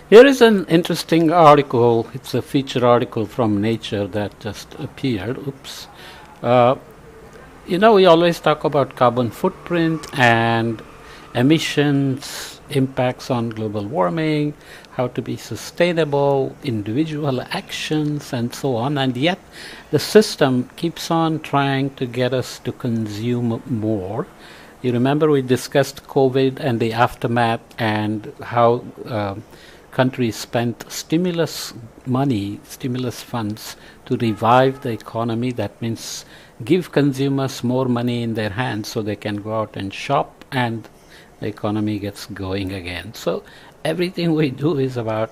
Here is an interesting article. It's a feature article from Nature that just appeared. Oops. Uh, we always talk about carbon footprint and emissions, impacts on global warming, how to be sustainable, individual actions, and so on. And yet, the system keeps on trying to get us to consume more. You remember we discussed COVID and the aftermath and how countries spent stimulus money, stimulus funds to revive the economy. That means give consumers more money in their hands so they can go out and shop and the economy gets going again. So everything we do is about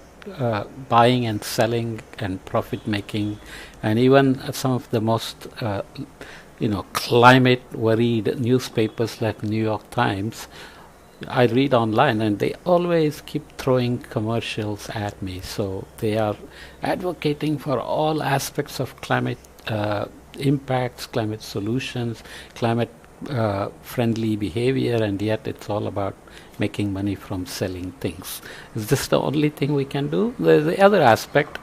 buying and selling and profit making, and even some of the most climate worried newspapers like New York Times, I read online and they always keep throwing commercials at me. So they are advocating for all aspects of climate impacts, climate solutions, climate friendly behavior, and yet it's all about making money from selling things. Is this the only thing we can do? There's the other aspect.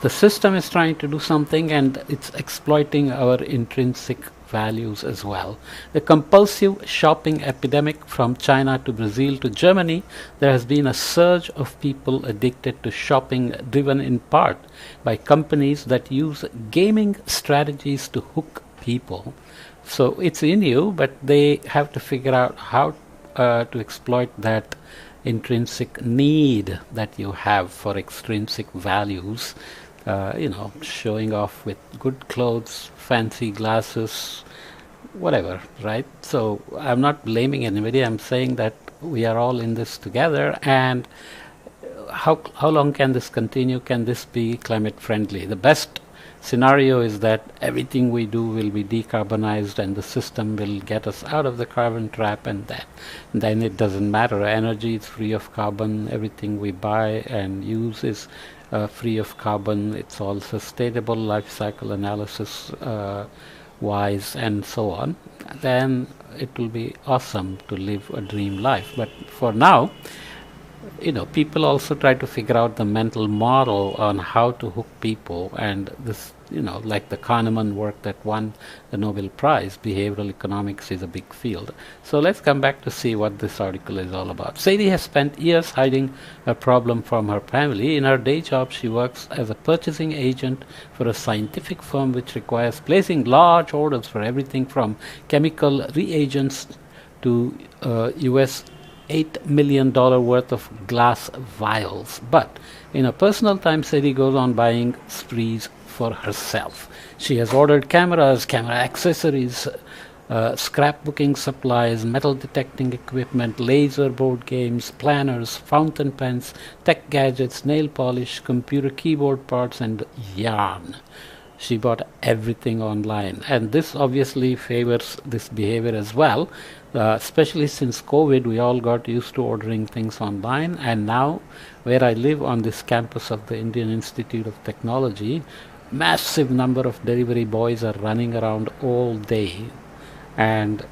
The system is trying to do something and it's exploiting our intrinsic values as well. The compulsive shopping epidemic from China to Brazil to Germany, there has been a surge of people addicted to shopping, driven in part by companies that use gaming strategies to hook people. So it's in you, but they have to figure out how to exploit that intrinsic need that you have for extrinsic values. Showing off with good clothes, fancy glasses, whatever, right? So I'm not blaming anybody. I'm saying that we are all in this together, and how long can this continue? Can this be climate friendly? The best scenario is that everything we do will be decarbonized and the system will get us out of the carbon trap, and then it doesn't matter. Energy is free of carbon. Everything we buy and use is free of carbon. It's all sustainable, life cycle analysis wise, and so on. Then it will be awesome to live a dream life. But for now, people also try to figure out the mental model on how to hook people, and this, like the Kahneman work that won the Nobel Prize, behavioral economics is a big field. So let's come back to see what this article is all about. Sadie has spent years hiding her problem from her family. In her day job, she works as a purchasing agent for a scientific firm which requires placing large orders for everything from chemical reagents to US $8 million worth of glass vials. But in her personal time, Sadie goes on buying sprees for herself. She has ordered cameras, camera accessories, scrapbooking supplies, metal detecting equipment, laser board games, planners, fountain pens, tech gadgets, nail polish, computer keyboard parts, and yarn. She bought everything online, and this obviously favors this behavior as well, especially since COVID. We all got used to ordering things online, and now where I live on this campus of the Indian Institute of Technology, massive number of delivery boys are running around all day, and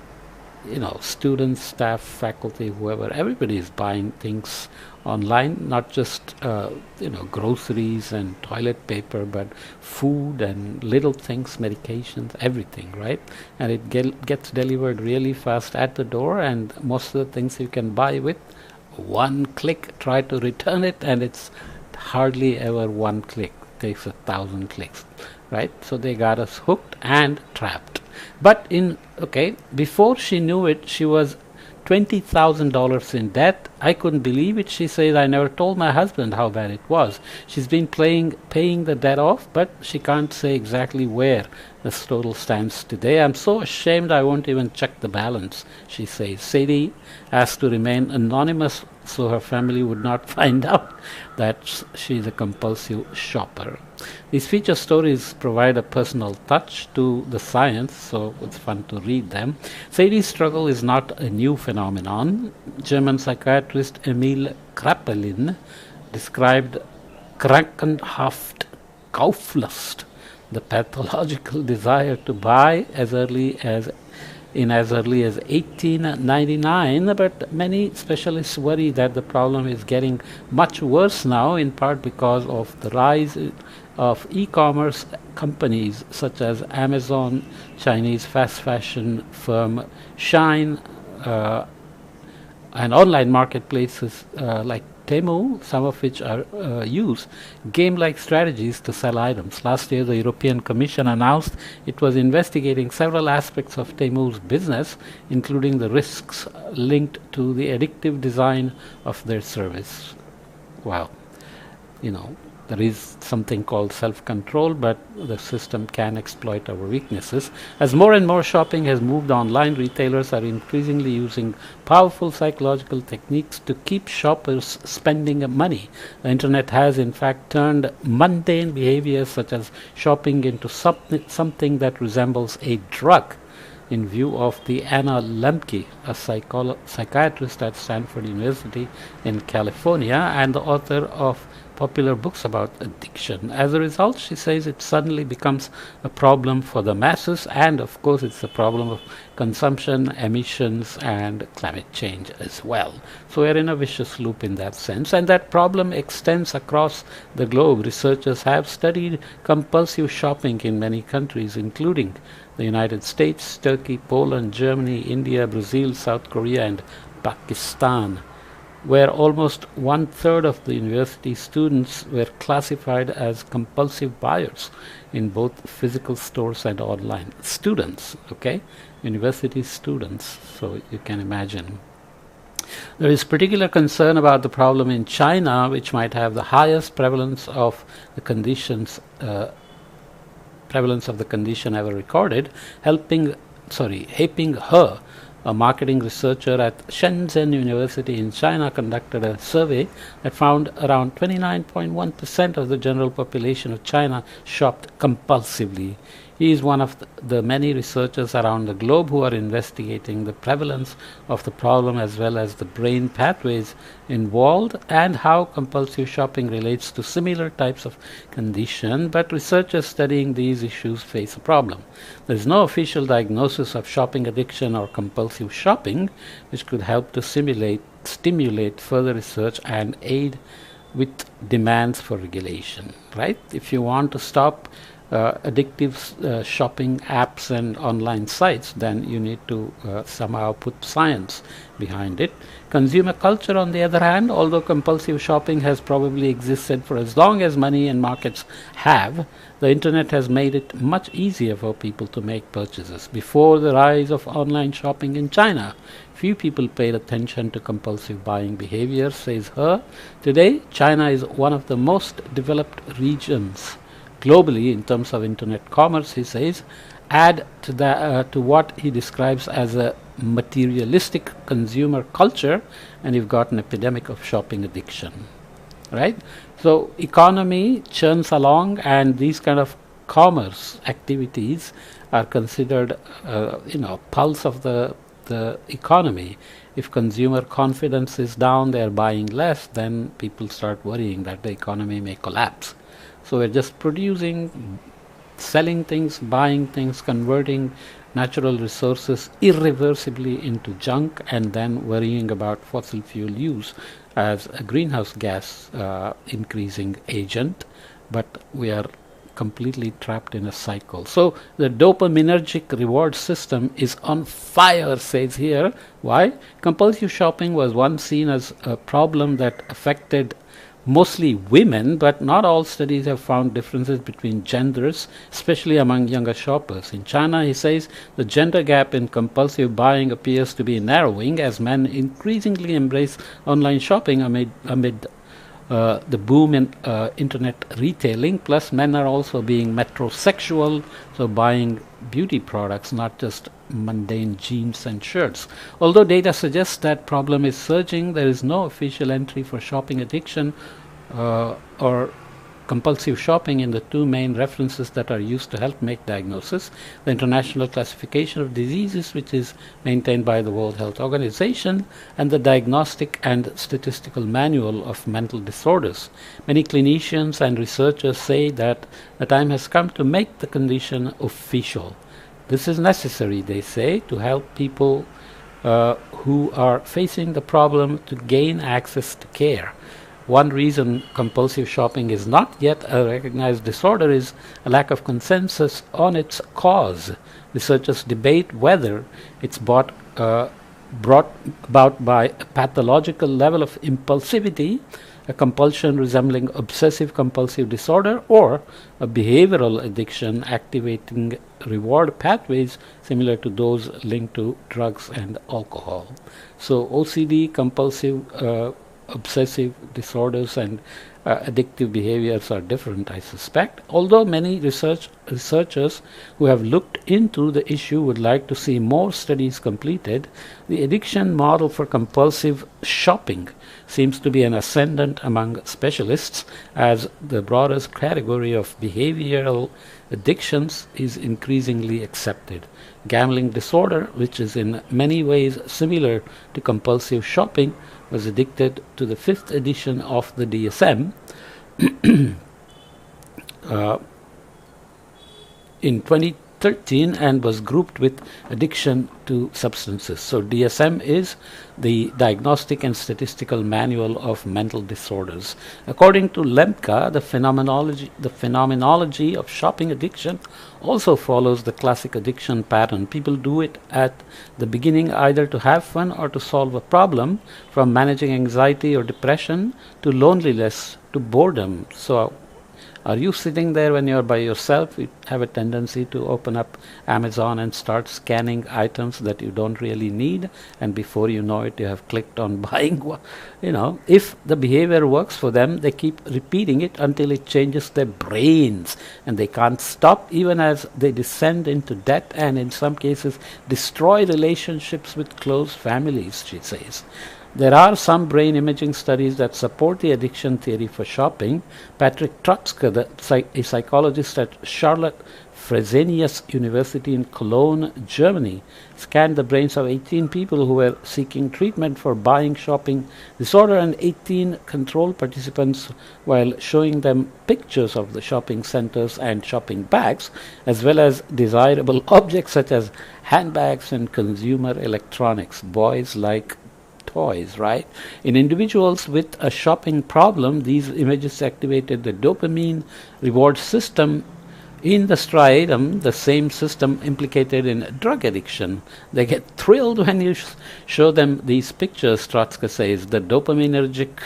students, staff, faculty, whoever, everybody is buying things online, not just groceries and toilet paper, but food and little things, medications, everything, right? And it gets delivered really fast at the door, and most of the things you can buy with one click. Try to return it, and it's hardly ever one click. It takes 1,000 clicks, right? So they got us hooked and trapped. But before she knew it, she was $20,000 in debt. I couldn't believe it. She says, I never told my husband how bad it was. She's been paying the debt off, but she can't say exactly where the total stands today. I'm so ashamed I won't even check the balance, she says. Sadie asked to remain anonymous so her family would not find out that she's a compulsive shopper. These feature stories provide a personal touch to the science, so it's fun to read them. Sadie's struggle is not a new phenomenon. German psychiatrist Emil Kraepelin described krankenhaft Kauflust, the pathological desire to buy, as early as in as early as 1899, but many specialists worry that the problem is getting much worse now, in part because of the rise of e-commerce companies such as Amazon, Chinese fast fashion firm Shine, and online marketplaces like Temu, some of which are use game-like strategies to sell items. Last year, the European Commission announced it was investigating several aspects of Temu's business, including the risks linked to the addictive design of their service. Wow, you know, there is something called self-control, but the system can exploit our weaknesses. As more and more shopping has moved online, retailers are increasingly using powerful psychological techniques to keep shoppers spending money. The internet has in fact turned mundane behaviors such as shopping into something that resembles a drug, in view of the Anna Lemke, a psychiatrist at Stanford University in California and the author of popular books about addiction. As a result, she says, it suddenly becomes a problem for the masses, and of course it's a problem of consumption, emissions, and climate change as well. So we're in a vicious loop in that sense, and that problem extends across the globe. Researchers have studied compulsive shopping in many countries, including the United States, Turkey, Poland, Germany, India, Brazil, South Korea, and Pakistan, where almost 1/3 of the university students were classified as compulsive buyers in both physical stores and online. Students, okay? University students, so you can imagine. There is particular concern about the problem in China, which might have the highest prevalence of the condition ever recorded. Haiping He, a marketing researcher at Shenzhen University in China, conducted a survey that found around 29.1% of the general population of China shopped compulsively. He is one of the many researchers around the globe who are investigating the prevalence of the problem, as well as the brain pathways involved and how compulsive shopping relates to similar types of condition. But researchers studying these issues face a problem. There is no official diagnosis of shopping addiction or compulsive shopping, which could help to stimulate further research and aid with demands for regulation, right? If you want to stop addictive shopping apps and online sites, then you need to somehow put science behind it. Consumer culture, on the other hand, although compulsive shopping has probably existed for as long as money and markets have, the internet has made it much easier for people to make purchases. Before the rise of online shopping in China, few people paid attention to compulsive buying behavior, says He. Today, China is one of the most developed regions globally in terms of internet commerce, he says. Add to what he describes as a materialistic consumer culture, and you've got an epidemic of shopping addiction, right? So economy churns along, and these kind of commerce activities are considered pulse of the economy. If consumer confidence is down, they're buying less, then people start worrying that the economy may collapse. So we're just producing, selling things, buying things, converting natural resources irreversibly into junk, and then worrying about fossil fuel use as a greenhouse gas increasing agent. But we are completely trapped in a cycle. So the dopaminergic reward system is on fire, says here. Why? Compulsive shopping was once seen as a problem that affected mostly women, but not all studies have found differences between genders, especially among younger shoppers. In China, he says, the gender gap in compulsive buying appears to be narrowing as men increasingly embrace online shopping amid the boom in internet retailing. Plus, men are also being metrosexual, so buying beauty products, not just mundane jeans and shirts. Although data suggests that problem is surging, there is no official entry for shopping addiction or compulsive shopping in the two main references that are used to help make diagnosis: the International Classification of Diseases, which is maintained by the World Health Organization, and the Diagnostic and Statistical Manual of Mental Disorders. Many clinicians and researchers say that the time has come to make the condition official. This is necessary, they say, to help people who are facing the problem to gain access to care. One reason compulsive shopping is not yet a recognized disorder is a lack of consensus on its cause. Researchers debate whether it's brought about by a pathological level of impulsivity, a compulsion resembling obsessive compulsive disorder, or a behavioral addiction activating reward pathways similar to those linked to drugs and alcohol. So OCD, compulsive obsessive disorders, and addictive behaviors are different, I suspect. Although many researchers who have looked into the issue would like to see more studies completed, the addiction model for compulsive shopping seems to be an ascendant among specialists, as the broadest category of behavioral addictions is increasingly accepted. Gambling disorder, which is in many ways similar to compulsive shopping, was addicted to the 5th edition of the DSM in 2013 and was grouped with addiction to substances. So DSM is the Diagnostic and Statistical Manual of Mental Disorders. According to Lemka, the phenomenology of shopping addiction also follows the classic addiction pattern. People do it at the beginning either to have fun or to solve a problem, from managing anxiety or depression to loneliness to boredom. So are you sitting there when you're by yourself? You have a tendency to open up Amazon and start scanning items that you don't really need, and before you know it, you have clicked on buying. If the behavior works for them, they keep repeating it until it changes their brains, and they can't stop even as they descend into debt and in some cases destroy relationships with close families, she says. There are some brain imaging studies that support the addiction theory for shopping. Patrick Trotzke, a psychologist at Charlotte Fresenius University in Cologne, Germany, scanned the brains of 18 people who were seeking treatment for buying shopping disorder and 18 control participants, while showing them pictures of the shopping centers and shopping bags, as well as desirable objects such as handbags and consumer electronics. Boys like toys, right? In individuals with a shopping problem, these images activated the dopamine reward system in the striatum, the same system implicated in drug addiction. They get thrilled when you show them these pictures, Trotzka says. The dopaminergic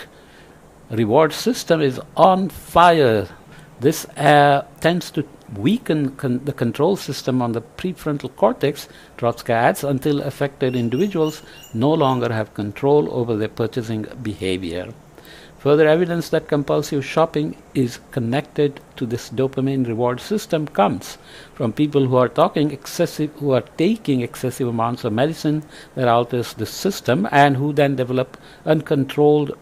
reward system is on fire. This tends to weaken the control system on the prefrontal cortex, Trotzka adds, until affected individuals no longer have control over their purchasing behavior. Further evidence that compulsive shopping is connected to this dopamine reward system comes from people who are taking excessive amounts of medicine that alters the system, and who then develop uncontrolled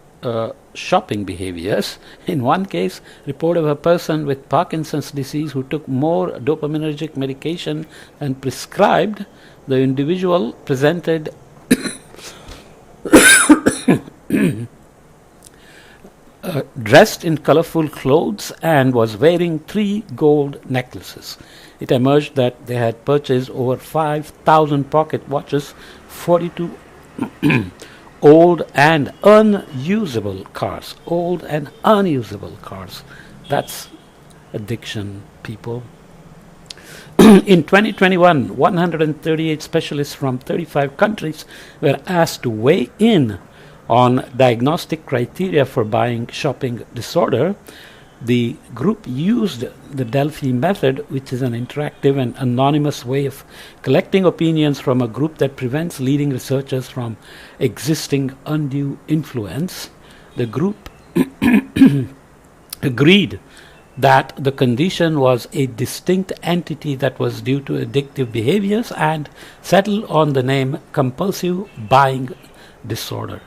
shopping behaviors. In one case, report of a person with Parkinson's disease who took more dopaminergic medication than prescribed. The individual presented dressed in colorful clothes and was wearing 3 gold necklaces. It emerged that they had purchased over 5,000 pocket watches, 42 old and unusable cars. That's addiction, people. In 2021, 138 specialists from 35 countries were asked to weigh in on diagnostic criteria for buying shopping disorder. The group used the Delphi method, which is an interactive and anonymous way of collecting opinions from a group that prevents leading researchers from existing undue influence. The group agreed that the condition was a distinct entity that was due to addictive behaviors and settled on the name compulsive buying disorder.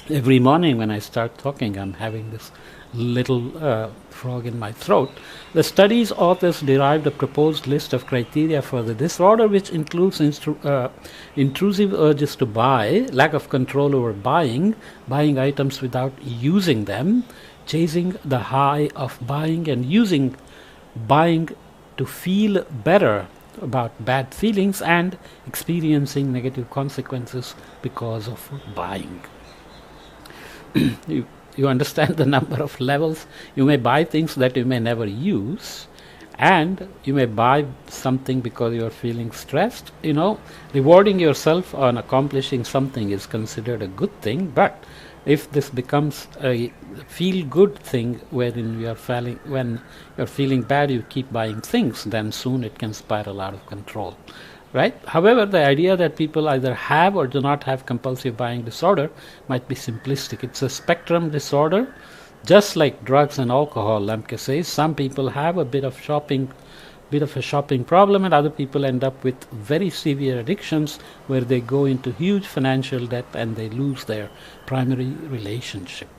Every morning when I start talking, I'm having this little frog in my throat. The study's authors derived a proposed list of criteria for the disorder, which includes intrusive urges to buy, lack of control over buying items without using them, chasing the high of buying, and using buying to feel better about bad feelings and experiencing negative consequences because of buying. you, you understand the number of levels. You may buy things that you may never use, and you may buy something because you are feeling stressed. Rewarding yourself on accomplishing something is considered a good thing, but if this becomes a feel good thing wherein when you're feeling bad, you keep buying things, then soon it can spiral out of control. Right? However, the idea that people either have or do not have compulsive buying disorder might be simplistic. It's a spectrum disorder, just like drugs and alcohol. Lemke says some people have a bit of a shopping problem, and other people end up with very severe addictions where they go into huge financial debt and they lose their primary relationship.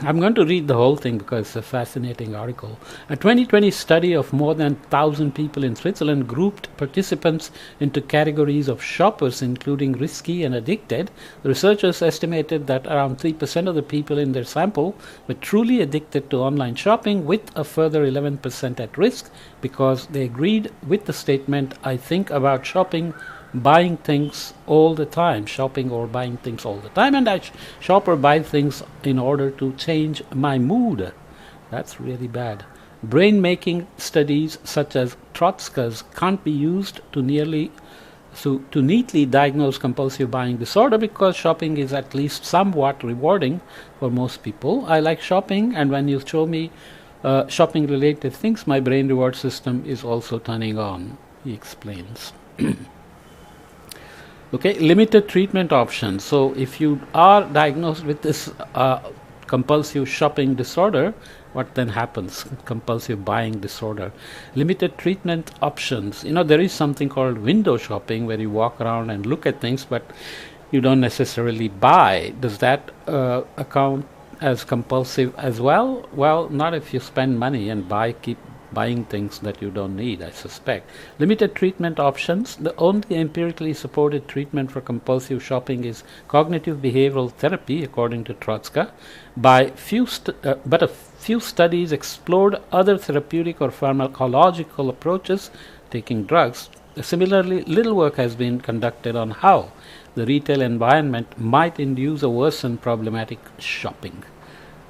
I'm going to read the whole thing because it's a fascinating article. A 2020 study of more than 1,000 people in Switzerland grouped participants into categories of shoppers, including risky and addicted. The researchers estimated that around 3% of the people in their sample were truly addicted to online shopping, with a further 11% at risk because they agreed with the statement, "I think about shopping or buying things all the time, and I shop or buy things in order to change my mood." That's really bad. Brain-making studies such as Trotsky's can't be used to neatly diagnose compulsive buying disorder because shopping is at least somewhat rewarding for most people. I like shopping, and when you show me shopping-related things, my brain reward system is also turning on, he explains. Okay, limited treatment options. So if you are diagnosed with this compulsive shopping disorder, what then happens? Compulsive buying disorder. Limited treatment options. There is something called window shopping where you walk around and look at things, but you don't necessarily buy. Does that account as compulsive as well? Well, not if you spend money and keep buying things that you don't need, I suspect. Limited treatment options. The only empirically supported treatment for compulsive shopping is cognitive behavioral therapy, according to Trotsky. But a few studies explored other therapeutic or pharmacological approaches, taking drugs. Similarly, little work has been conducted on how the retail environment might induce or worsen problematic shopping.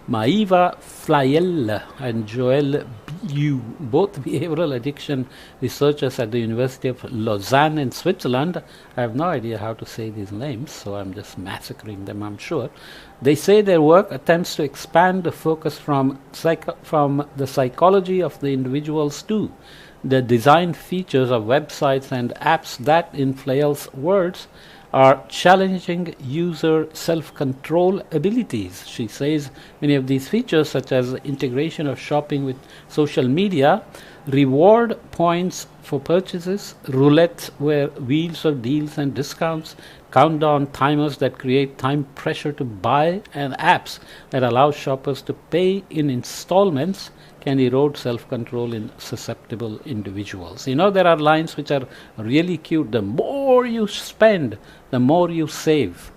Maeva Flayel and Joel Biu, both behavioral addiction researchers at the University of Lausanne in Switzerland. I have no idea how to say these names, so I'm just massacring them, I'm sure. They say their work attempts to expand the focus from the psychology of the individuals to the design features of websites and apps that, in Flayel's words, are challenging user self-control abilities. She says many of these features, such as the integration of shopping with social media, reward points for purchases, roulette where wheels of deals and discounts, countdown timers that create time pressure to buy, and apps that allow shoppers to pay in installments, can erode self-control in susceptible individuals. There are lines which are really cute. The more you spend, the more you save.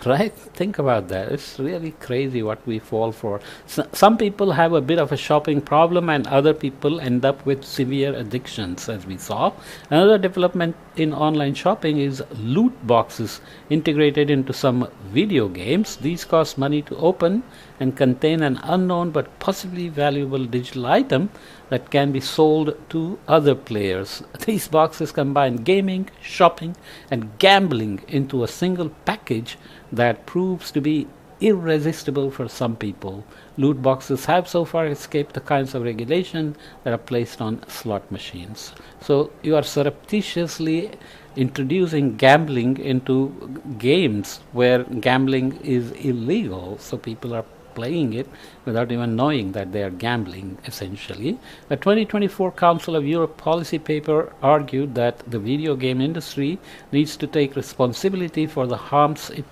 Right? Think about that. It's really crazy what we fall for. Some people have a bit of a shopping problem, and other people end up with severe addictions, as we saw. Another development in online shopping is loot boxes integrated into some video games. These cost money to open and contain an unknown but possibly valuable digital item that can be sold to other players. These boxes combine gaming, shopping, and gambling into a single package that proves to be irresistible for some people. Loot boxes have so far escaped the kinds of regulation that are placed on slot machines. So you are surreptitiously introducing gambling into games where gambling is illegal, so people are playing it without even knowing that they are gambling, essentially. A 2024 Council of Europe policy paper argued that the video game industry needs to take responsibility for the harms it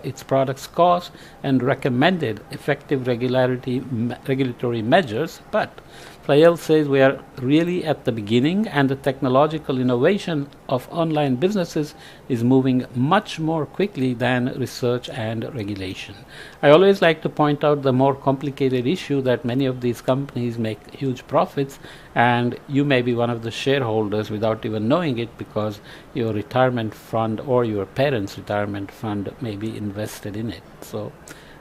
its products cost and recommended effective regulatory measures. But Fayel says we are really at the beginning, and the technological innovation of online businesses is moving much more quickly than research and regulation. I always like to point out the more complicated issue that many of these companies make huge profits, and you may be one of the shareholders without even knowing it because your retirement fund or your parents' retirement fund may be invested in it. So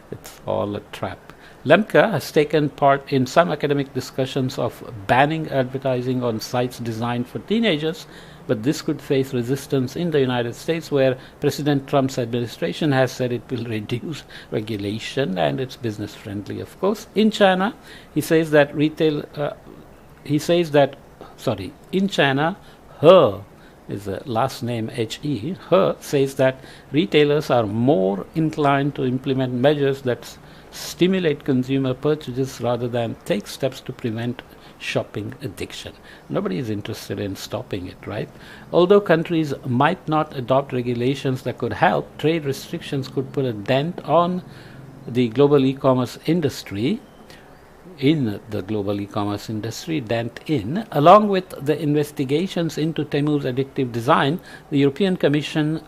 it's all a trap. Lemke has taken part in some academic discussions of banning advertising on sites designed for teenagers, but this could face resistance in the United States, where President Trump's administration has said it will reduce regulation and it's business friendly, of course. In China, he says that in China, He is the last name He says that retailers are more inclined to implement measures that stimulate consumer purchases rather than take steps to prevent shopping addiction. Nobody is interested in stopping it, right? Although countries might not adopt regulations that could help, trade restrictions could put a dent on the global e-commerce industry. Along with the investigations into Temu's addictive design, the European Commission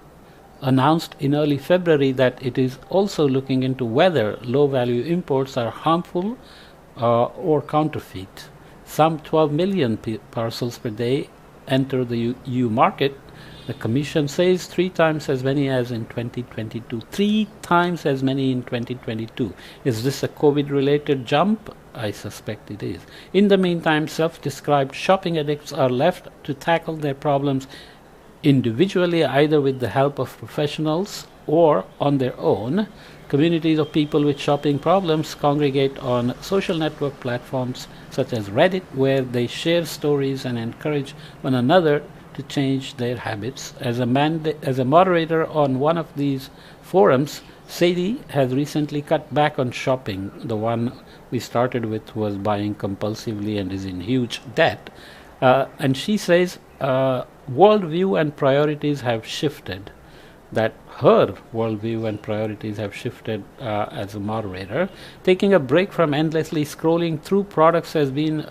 announced in early February that it is also looking into whether low-value imports are harmful or counterfeit. Some 12 million parcels per day enter the EU market. The Commission says 3 times as many as in 2022. 3 times as many in 2022. Is this a COVID-related jump? I suspect it is. In the meantime, self-described shopping addicts are left to tackle their problems individually, either with the help of professionals or on their own. Communities of people with shopping problems congregate on social network platforms such as Reddit, where they share stories and encourage one another to change their habits. As a moderator on one of these forums, Sadie has recently cut back on shopping. The one we started with was buying compulsively and is in huge debt. And she says worldview and priorities have shifted. That her worldview and priorities have shifted as a moderator. Taking a break from endlessly scrolling through products has been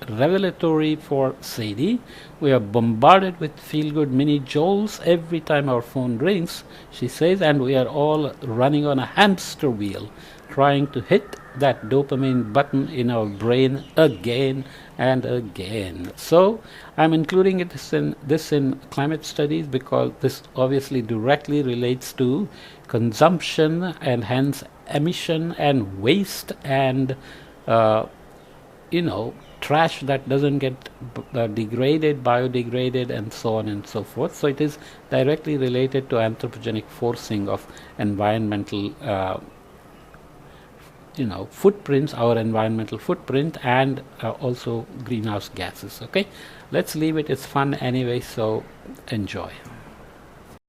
revelatory for Sadie. We are bombarded with feel-good mini jolts every time our phone rings, she says, and we are all running on a hamster wheel, trying to hit that dopamine button in our brain again and again. So I'm including this in climate studies because this obviously directly relates to consumption and hence emission and waste and trash that doesn't get degraded, biodegraded, and so on and so forth. So it is directly related to anthropogenic forcing of environmental footprints, our environmental footprint, and also greenhouse gases. Okay, let's leave it. It's fun anyway, so enjoy.